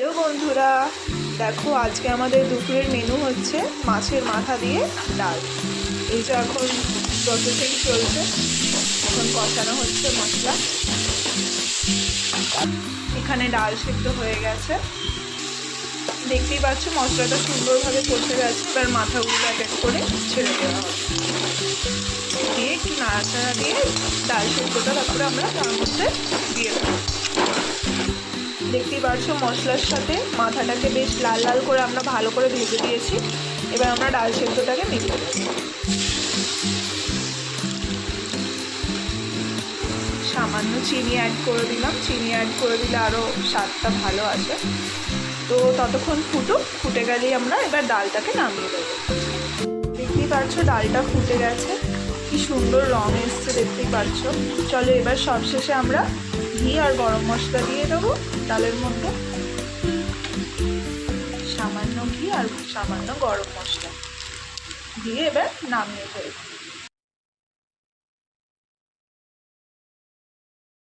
Hello বন্ধুরা, দেখো আজকে আমাদের দুপুরের মেনু হচ্ছে মাছের মাথা দিয়ে ডাল। এই যে এখন প্রসেসিং চলছে, এখন কষানো হচ্ছে মশলা। এখানে ডাল সিদ্ধ হয়ে গেছে, দেখতেই পাচ্ছ মশলাটা সুন্দরভাবে কষে গেছে। এবার মাথাগুলো এক এক করে ছেড়ে দেওয়া হবে, দিয়ে একটু নাড়াচাড়া দিয়ে ডাল সিদ্ধটা তারপরে আমরা তার মধ্যে দিয়ে দেবো। দেখতেই পাচ্ছ মশলার সাথে মাথাটাকে বেশ লাল লাল করে আমরা ভালো করে ভেজে দিয়েছি। এবার আমরা ডাল সেদ্ধটাকে মিলিয়ে দেবো। সামান্য চিনি অ্যাড করে দিলাম, চিনি অ্যাড করে দিলে আরও স্বাদটা ভালো আসে। তো ততক্ষণ ফুটে গেলেই আমরা এবার ডালটাকে নামিয়ে দেবো। দেখতেই পাচ্ছ ডালটা ফুটে গেছে, কি সুন্দর রং এসছে দেখতেই পাচ্ছ। চলো এবার সবশেষে আমরা ঘি আর গরম মশলা দিয়ে দেবো ডালের মধ্যে। সামান্য ঘি আর সামান্য গরম মশলা দিয়ে এবার নামিয়ে ফেলবো।